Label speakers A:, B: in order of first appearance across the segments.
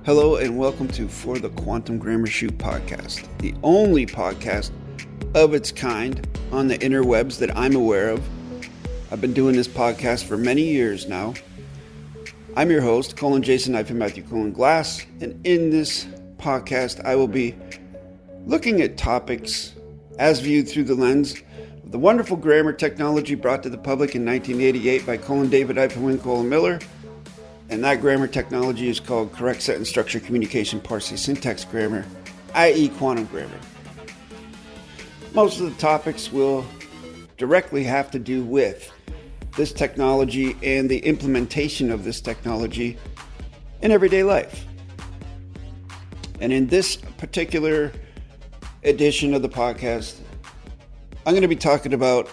A: Hello and welcome to For the Quantum Grammar Shoot podcast, the only podcast of its kind on the interwebs that I'm aware of. I've been doing this podcast for many years now. I'm your host, Jason-Matthew Glass, and in this podcast I will be looking at topics as viewed through the lens of the wonderful grammar technology brought to the public in 1988 by David-WYNN Miller. And that grammar technology is called correct sentence structure, communication, parsing, syntax grammar, i.e. quantum grammar. Most of the topics will directly have to do with this technology and the implementation of this technology in everyday life. And in this particular edition of the podcast, I'm going to be talking about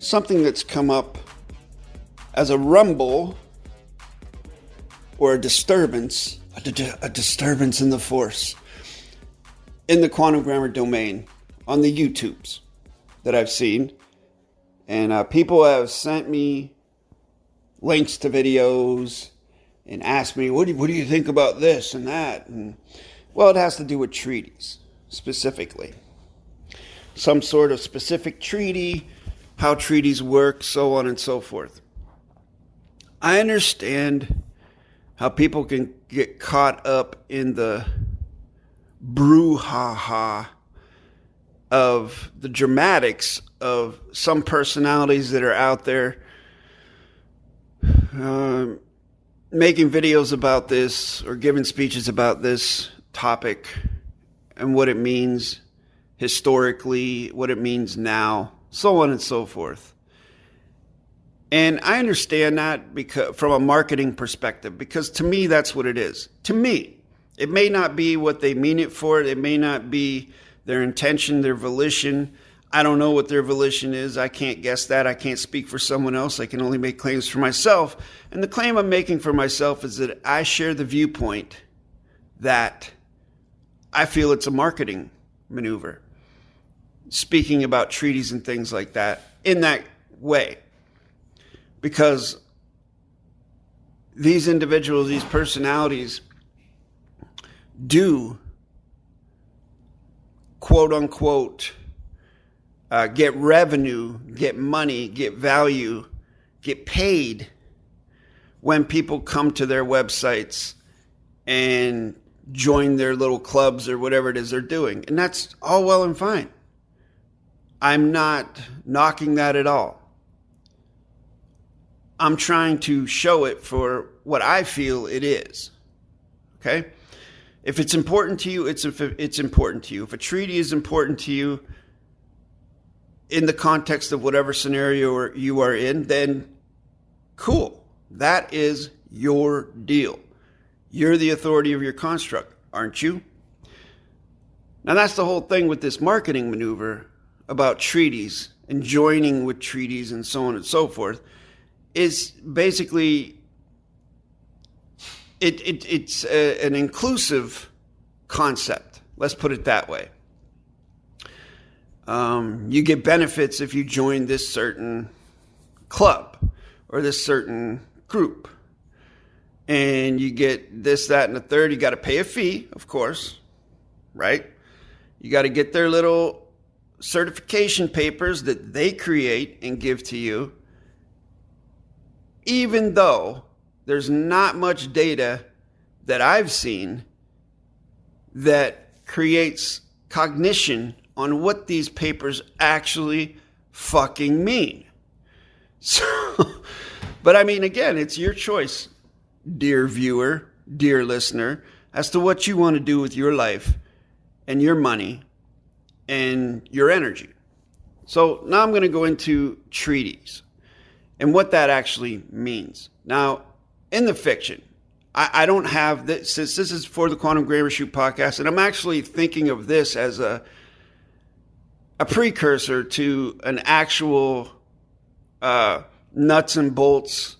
A: something that's come up as a rumble or a disturbance in the force in the quantum grammar domain on the YouTubes that I've seen. And people have sent me links to videos and asked me, what do you think about this and that? And, well, it has to do with treaties, specifically. Some sort of specific treaty, how treaties work, so on and so forth. I understand how people can get caught up in the brouhaha of the dramatics of some personalities that are out there making videos about this or giving speeches about this topic and what it means historically, what it means now, so on and so forth. And I understand that because from a marketing perspective, because to me, that's what it is. To me, it may not be what they mean it for. It may not be their intention, their volition. I don't know what their volition is. I can't guess that. I can't speak for someone else. I can only make claims for myself. And the claim I'm making for myself is that I share the viewpoint that I feel it's a marketing maneuver. Speaking about treaties and things like that in that way. Because these individuals, these personalities do, quote unquote, get revenue, get money, get value, get paid when people come to their websites and join their little clubs or whatever it is they're doing. And that's all well and fine. I'm not knocking that at all. I'm trying to show it for what I feel it is. Okay? If it's important to you, it's important to you. If a treaty is important to you in the context of whatever scenario you are in, then cool. That is your deal. You're the authority of your construct, aren't you? Now that's the whole thing with this marketing maneuver about treaties and joining with treaties and so on and so forth. Is basically it's an inclusive concept. Let's put it that way. You get benefits if you join this certain club or this certain group. And you get this, that, and the third. You got to pay a fee, of course, right? You got to get their little certification papers that they create and give to you. Even though there's not much data that I've seen that creates cognition on what these papers actually fucking mean. So, but I mean, again, it's your choice, dear viewer, dear listener, as to what you want to do with your life and your money and your energy. So now I'm going to go into treaties and what that actually means. Now, in the fiction, I don't have this, since this is for the Quantum Grammar Shoot podcast, and I'm actually thinking of this as a precursor to an actual nuts and bolts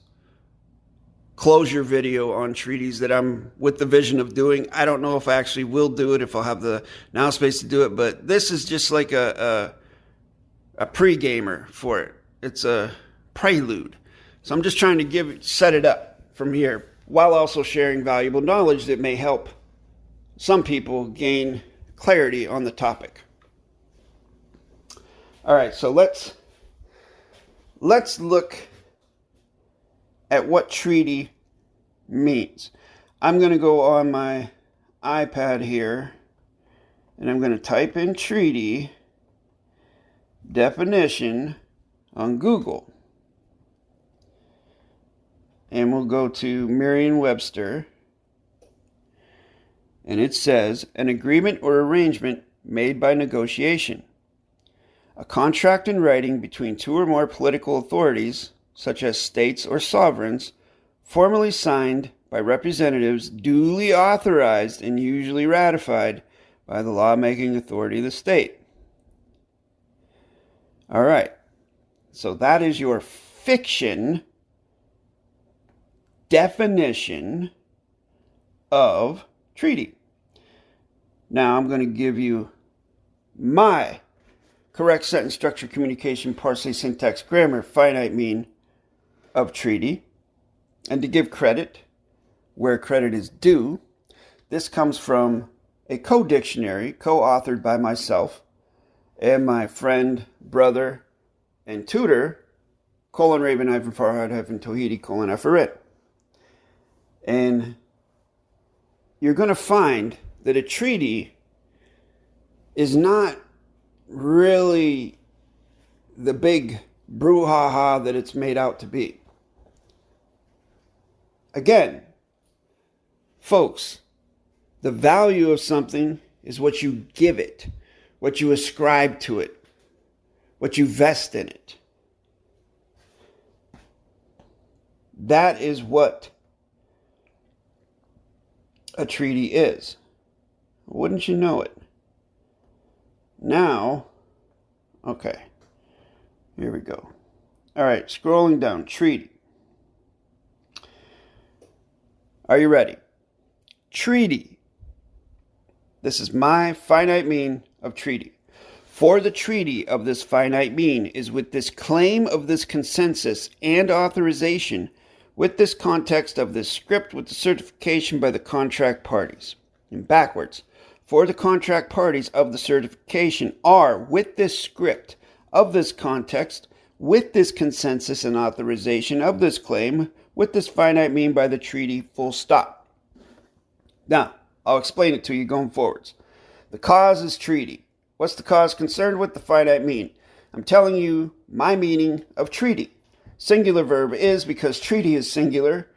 A: closure video on treaties that I'm with the vision of doing. I don't know if I actually will do it, if I'll have the now space to do it, but this is just like a pre-gamer for it. It's a prelude. So I'm just trying to set it up from here while also sharing valuable knowledge that may help some people gain clarity on the topic. All right, so let's look at what treaty means. I'm going to go on my iPad here, and I'm going to type in treaty definition on Google. And we'll go to Merriam-Webster. And it says, an agreement or arrangement made by negotiation. A contract in writing between two or more political authorities, such as states or sovereigns, formally signed by representatives duly authorized and usually ratified by the lawmaking authority of the state. All right. So that is your fiction definition of treaty. Now I'm going to give you my correct sentence structure, communication, parsing, syntax, grammar, finite mean of treaty. And to give credit where credit is due, this comes from a co-dictionary co-authored by myself and my friend, brother, and tutor, :Raven-Farhad-Tohidi: And you're going to find that a treaty is not really the big brouhaha that it's made out to be. Again, folks, the value of something is what you give it, what you ascribe to it, what you vest in it. That is what a treaty is. Wouldn't you know it? Now, okay, here we go. All right, scrolling down, treaty. Are you ready? Treaty. This is my finite mean of treaty. For the treaty of this finite mean is with this claim of this consensus and authorization, with this context of this script, with the certification by the contract parties. And backwards. For the contract parties of the certification are with this script of this context, with this consensus and authorization of this claim, with this finite mean by the treaty, full stop. Now, I'll explain it to you going forwards. The cause is treaty. What's the cause concerned with? The finite mean. I'm telling you my meaning of treaty. Singular verb is because treaty is singular.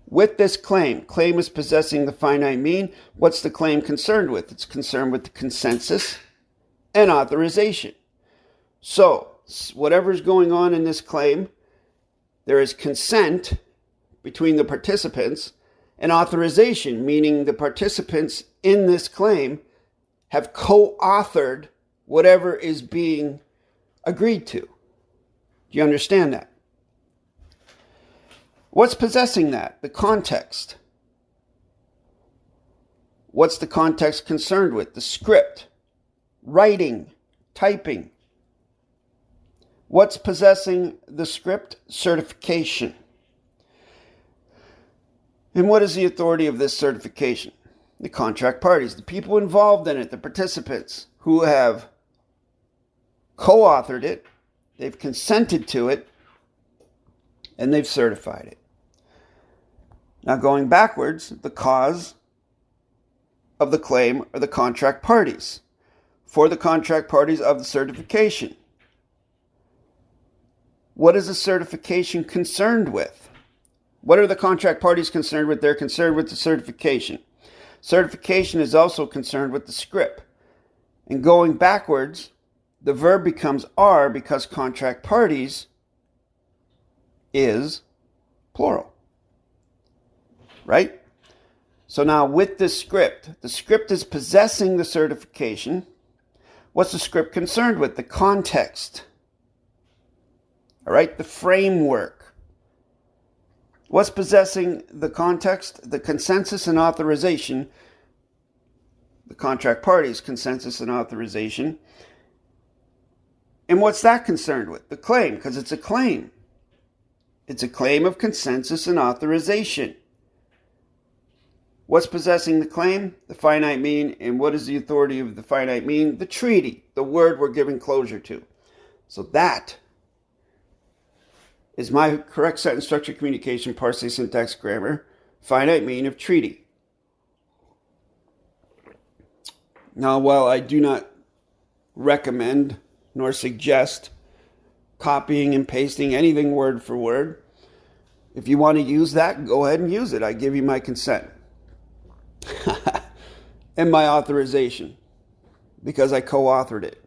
A: With this claim, claim is possessing the finite mean. What's the claim concerned with? It's concerned with the consensus and authorization. So, whatever's going on in this claim, there is consent between the participants and authorization, meaning the participants in this claim have co-authored whatever is being agreed to. Do you understand that? What's possessing that? The context. What's the context concerned with? The script, writing, typing. What's possessing the script? Certification. And what is the authority of this certification? The contract parties, the people involved in it, the participants who have co-authored it, they've consented to it, and they've certified it. Now going backwards, the cause of the claim are the contract parties. For the contract parties of the certification. What is the certification concerned with? What are the contract parties concerned with? They're concerned with the certification. Certification is also concerned with the script. And going backwards, the verb becomes are because contract parties is plural. Right? So now with this script, the script is possessing the certification. What's the script concerned with? The context. All right? The framework. What's possessing the context? The consensus and authorization. The contract parties, consensus and authorization. And what's that concerned with? The claim, because it's a claim. It's a claim of consensus and authorization. What's possessing the claim? The finite mean. And what is the authority of the finite mean? The treaty, the word we're giving closure to. So that is my correct sentence structure, communication, parsing, syntax, grammar, finite mean of treaty. Now, while I do not recommend nor suggest copying and pasting anything word for word, if you want to use that, go ahead and use it. I give you my consent and my authorization because I co-authored it.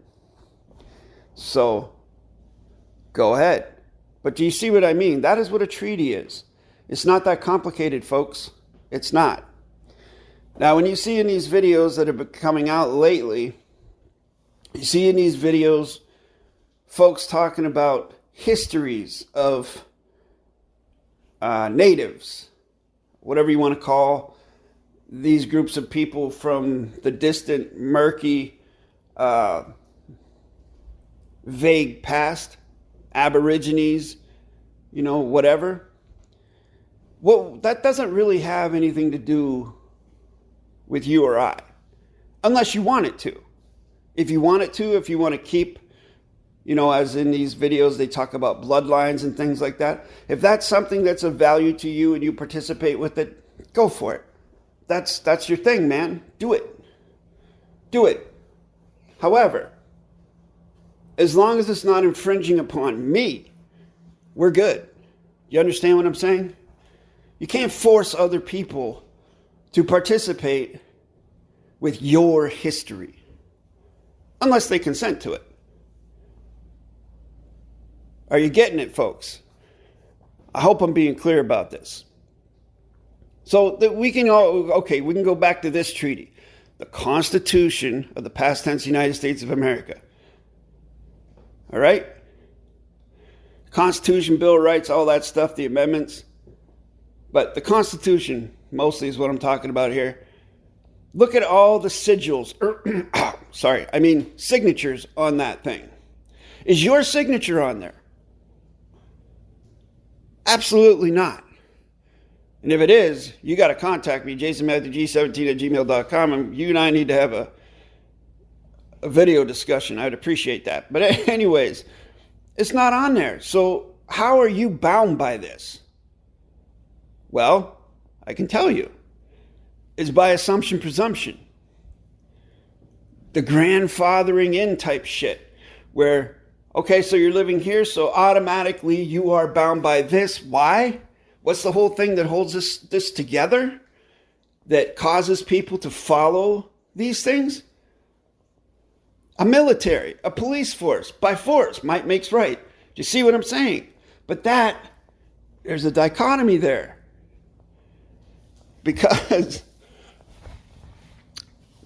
A: So go ahead. But do you see what I mean? That is what a treaty is. It's not that complicated, folks. It's not. Now, when you see in these videos that have been coming out lately, you see in these videos folks talking about histories of natives, whatever you want to call these groups of people from the distant, murky, vague past, Aborigines, whatever. Well, that doesn't really have anything to do with you or I, unless you want it to. If you want it to, if you want to keep, as in these videos, they talk about bloodlines and things like that. If that's something that's of value to you and you participate with it, go for it. That's your thing, man. Do it. Do it. However, as long as it's not infringing upon me, we're good. You understand what I'm saying? You can't force other people to participate with your history unless they consent to it. Are you getting it, folks? I hope I'm being clear about this. So that we can go back to this treaty. The Constitution of the past tense United States of America. All right? Constitution, Bill of Rights, all that stuff, the amendments. But the Constitution, mostly is what I'm talking about here. Look at all the sigils, signatures on that thing. Is your signature on there? Absolutely not. And if it is, you got to contact me, jasonmatthewg17@gmail.com, and you and I need to have a video discussion. I'd appreciate that. But anyways, it's not on there. So how are you bound by this? Well, I can tell you. It's by assumption, presumption. The grandfathering in type shit. Where, okay, so you're living here, so automatically you are bound by this. Why? What's the whole thing that holds this together? That causes people to follow these things? A military, a police force, by force, might makes right. Do you see what I'm saying? But there's a dichotomy there. Because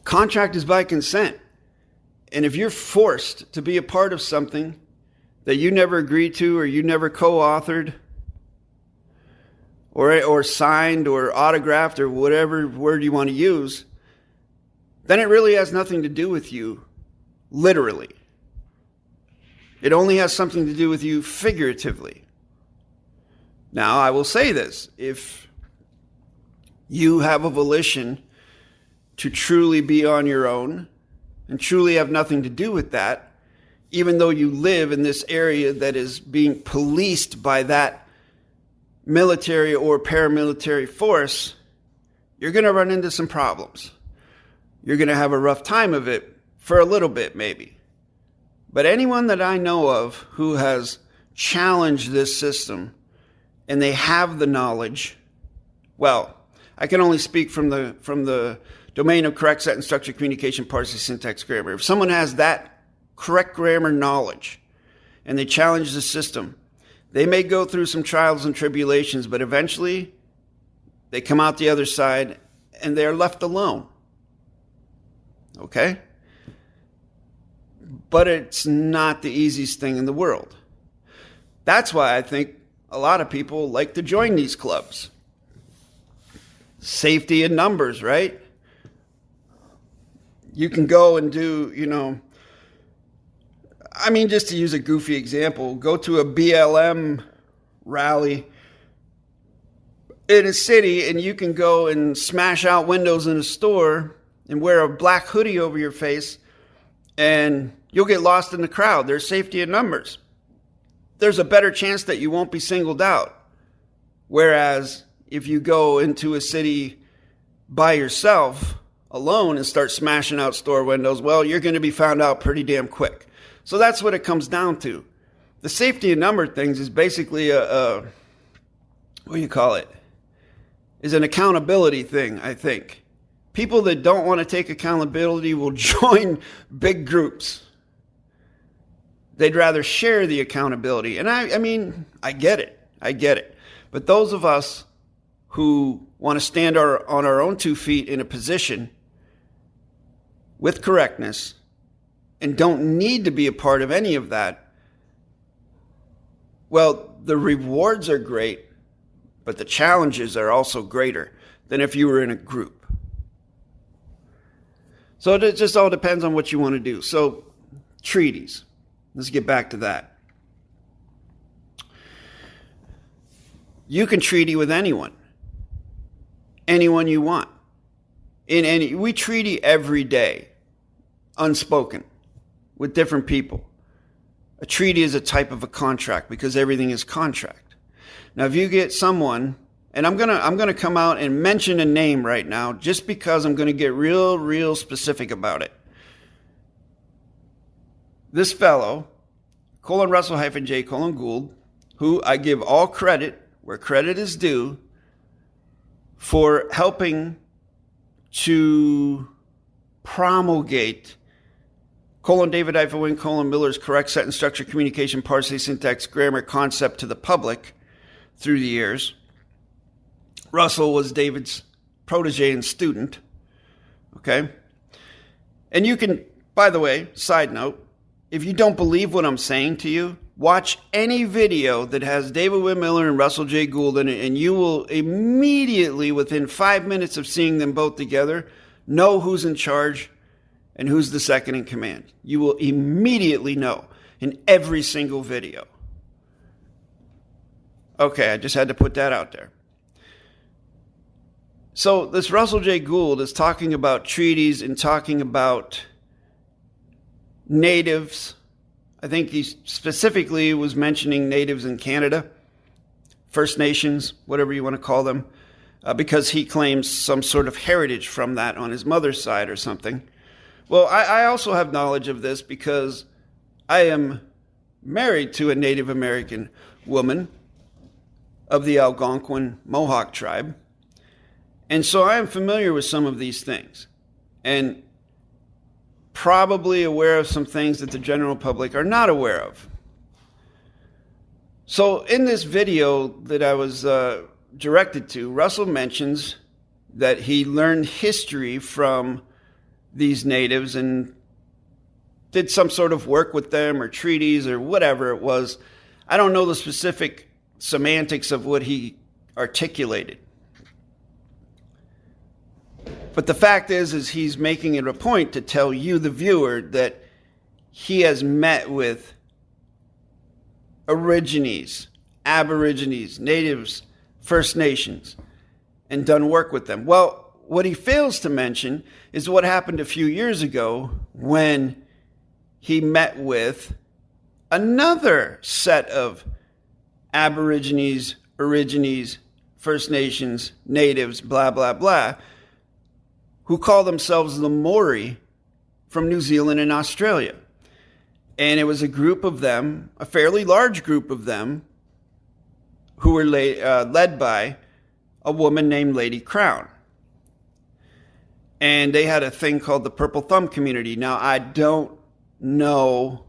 A: contract is by consent. And if you're forced to be a part of something that you never agreed to or you never co-authored or signed or autographed or whatever word you want to use, then it really has nothing to do with you literally. It only has something to do with you figuratively. Now, I will say this. If you have a volition to truly be on your own and truly have nothing to do with that, even though you live in this area that is being policed by that military or paramilitary force, you're going to run into some problems. You're going to have a rough time of it for a little bit, maybe. But anyone that I know of who has challenged this system and they have the knowledge, well, I can only speak from the domain of correct sentence structure, communication, parsing, syntax, grammar. If someone has that correct grammar knowledge and they challenge the system, they may go through some trials and tribulations, but eventually they come out the other side and they're left alone. Okay? But it's not the easiest thing in the world. That's why I think a lot of people like to join these clubs. Safety in numbers, right? You can go and do, just to use a goofy example, go to a BLM rally in a city and you can go and smash out windows in a store and wear a black hoodie over your face and you'll get lost in the crowd. There's safety in numbers. There's a better chance that you won't be singled out. Whereas if you go into a city by yourself, alone, and start smashing out store windows, well, you're going to be found out pretty damn quick. So that's what it comes down to. The safety in number things is basically what do you call it? Is an accountability thing, I think. People that don't want to take accountability will join big groups. They'd rather share the accountability. And I mean, I get it. But those of us who want to stand on our own 2 feet in a position with correctness and don't need to be a part of any of that, well, the rewards are great, but the challenges are also greater than if you were in a group. So it just all depends on what you want to do. So, treaties. Let's get back to that. You can treaty with anyone you want. We treaty every day, unspoken, with different people. A treaty is a type of a contract because everything is contract. Now, if you get someone, and I'm gonna come out and mention a name right now, just because I'm gonna get real specific about it. This fellow, Russell-J. Gould, who I give all credit where credit is due, for helping to promulgate DAVID-WYNN, Miller's correct sentence structure, communication, parsing, syntax, grammar, concept to the public through the years. Russell was David's protege and student. Okay? And you can, by the way, side note, if you don't believe what I'm saying to you, watch any video that has David-WYNN Miller and Russell J. Gould in it, and you will immediately, within 5 minutes of seeing them both together, know who's in charge and who's the second in command. You will immediately know in every single video. Okay, I just had to put that out there. So this Russell J. Gould is talking about treaties and talking about natives. I think he specifically was mentioning natives in Canada, First Nations, whatever you want to call them, because he claims some sort of heritage from that on his mother's side or something. Well, I also have knowledge of this because I am married to a Native American woman of the Algonquin Mohawk tribe. And so I am familiar with some of these things and probably aware of some things that the general public are not aware of. So in this video that I was directed to, Russell mentions that he learned history from these natives and did some sort of work with them or treaties or whatever it was. I don't know the specific semantics of what he articulated. But the fact is he's making it a point to tell you, the viewer, that he has met with Aborigines, Natives, First Nations, and done work with them. Well, what he fails to mention is what happened a few years ago when he met with another set of Aborigines, First Nations, Natives, blah, blah, blah, who call themselves the Maori from New Zealand and Australia. And it was a group of them, a fairly large group of them, who were led by a woman named Lady Crown. And they had a thing called the Purple Thumb Community. Now, I don't know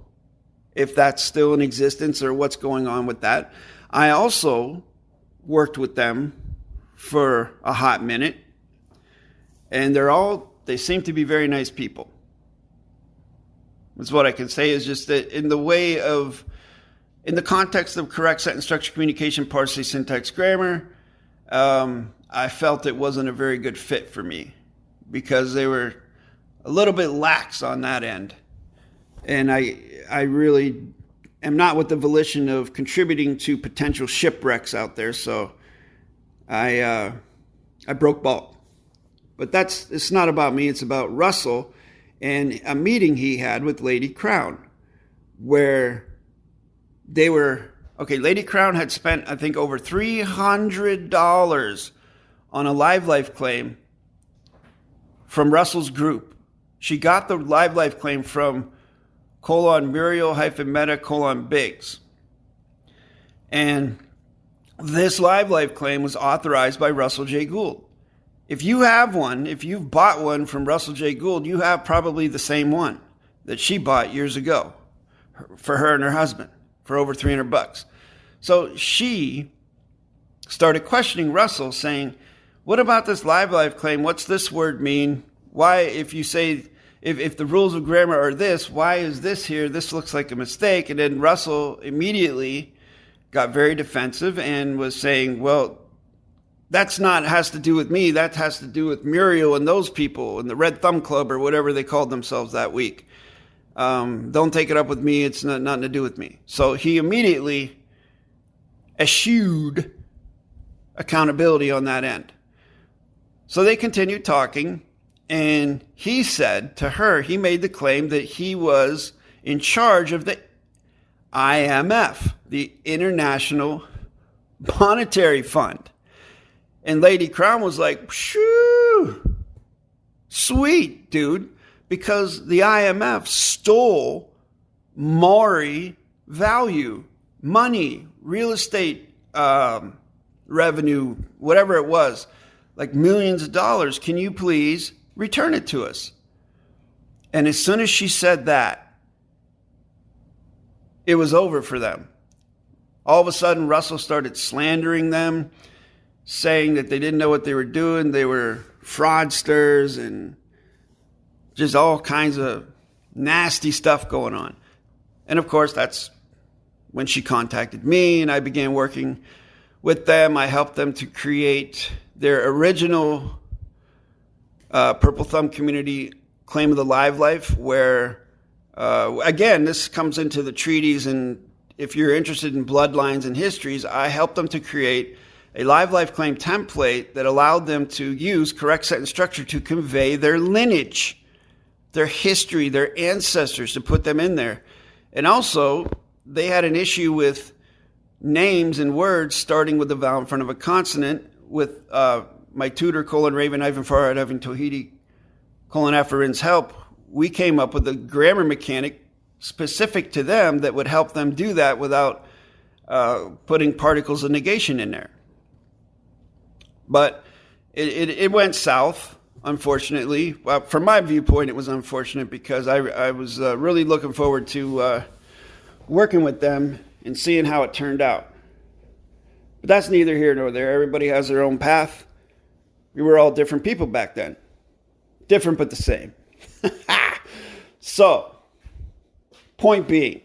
A: if that's still in existence or what's going on with that. I also worked with them for a hot minute. And they seem to be very nice people. That's what I can say, is just that in the context of correct sentence structure, communication, parsing, syntax, grammar, I felt it wasn't a very good fit for me because they were a little bit lax on that end. And I really am not with the volition of contributing to potential shipwrecks out there. So I broke ball. But it's not about me. It's about Russell and a meeting he had with Lady Crown where Lady Crown had spent, I think, over $300 on a Live Life claim from Russell's group. She got the Live Life claim from Muriel-Meta-Biggs. And this Live Life claim was authorized by Russell J. Gould. If you have one, if you've bought one from Russell J. Gould, you have probably the same one that she bought years ago for her and her husband for over $300. So she started questioning Russell, saying, what about this Live Life claim? What's this word mean? Why, if you say, if the rules of grammar are this, why is this here? This looks like a mistake. And then Russell immediately got very defensive and was saying, well, that's not has to do with me. That has to do with Muriel and those people and the Red Thumb Club or whatever they called themselves that week. Don't take it up with me. It's nothing to do with me. So he immediately eschewed accountability on that end. So they continued talking, and he said to her, he made the claim that he was in charge of the IMF, the International Monetary Fund. And Lady Crown was like, shoo, sweet, dude, because the IMF stole Maori value, money, real estate revenue, whatever it was, like millions of dollars. Can you please return it to us? And as soon as she said that, it was over for them. All of a sudden, Russell started slandering them, saying that they didn't know what they were doing. They were fraudsters and just all kinds of nasty stuff going on. And of course, that's when she contacted me and I began working with them. I helped them to create their original Purple Thumb Community Claim of the Live Life, where, again, this comes into the treaties. And if you're interested in bloodlines and histories, I helped them to create a Live Life claim template that allowed them to use correct sentence structure to convey their lineage, their history, their ancestors, to put them in there. And also, they had an issue with names and words starting with the vowel in front of a consonant. With my tutor, Raven Ivan Farhad Ivan Tohidi, Afarin's help, we came up with a grammar mechanic specific to them that would help them do that without putting particles of negation in there. But it went south, unfortunately. Well, from my viewpoint, it was unfortunate because I was really looking forward to working with them and seeing how it turned out. But that's neither here nor there. Everybody has their own path. We were all different people back then. Different but the same. So, point being,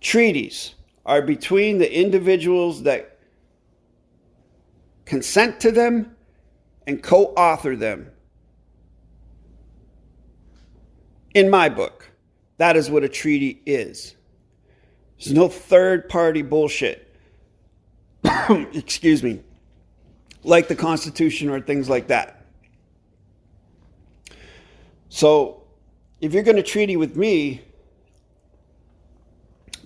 A: treaties are between the individuals that consent to them and co-author them. In my book, that is what a treaty is. There's no third-party bullshit. Excuse me. Like the Constitution or things like that. So, if you're going to treaty with me,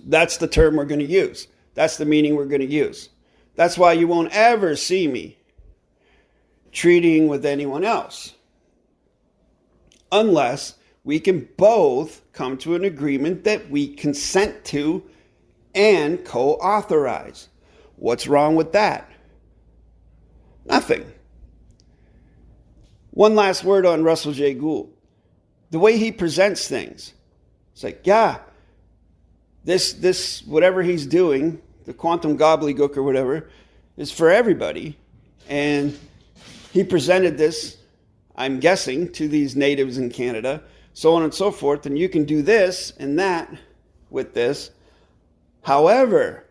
A: that's the term we're going to use. That's the meaning we're going to use. That's why you won't ever see me treating with anyone else. Unless we can both come to an agreement that we consent to and co-authorize. What's wrong with that? Nothing. One last word on Russell J. Gould. The way he presents things. It's like, yeah, this whatever he's doing, the quantum gobbledygook or whatever, is for everybody. And he presented this, I'm guessing, to these natives in Canada, so on and so forth, and you can do this and that with this. However,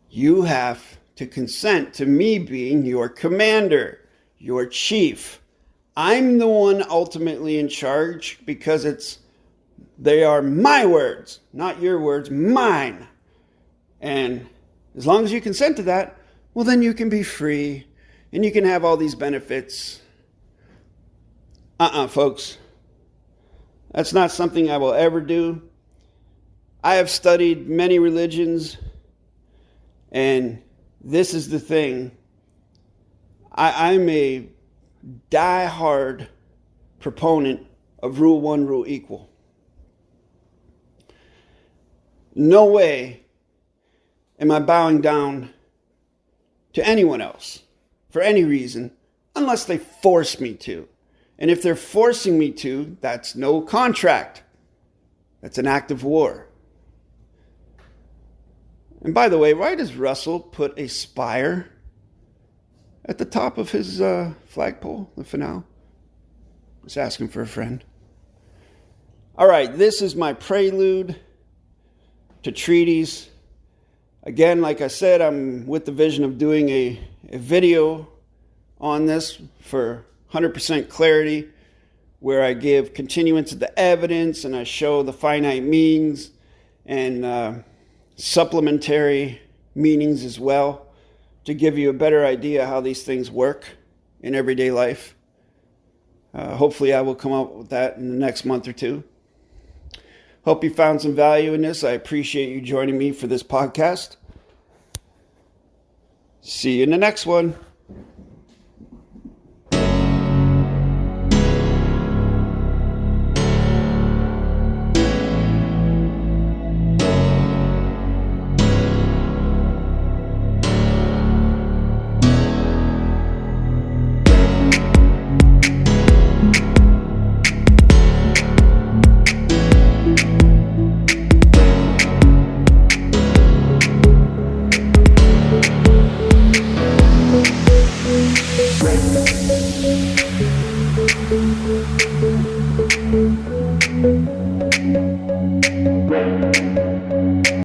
A: you have to consent to me being your commander, your chief. I'm the one ultimately in charge because they are my words, not your words, mine. And As long as you consent to that, well, then you can be free and you can have all these benefits. Folks. That's not something I will ever do. I have studied many religions, and this is the thing. I'm a die-hard proponent of rule one, rule equal. No way am I bowing down to anyone else for any reason unless they force me to. And if they're forcing me to, that's no contract. That's an act of war. And by the way, why does Russell put a spire at the top of his flagpole, the finale? Just asking for a friend. All right, this is my prelude to Treaties. Again, like I said, I'm with the vision of doing a video on this for 100% clarity, where I give continuance of the evidence and I show the finite meanings and supplementary meanings as well, to give you a better idea how these things work in everyday life. Hopefully I will come up with that in the next month or two. Hope you found some value in this. I appreciate you joining me for this podcast. See you in the next one.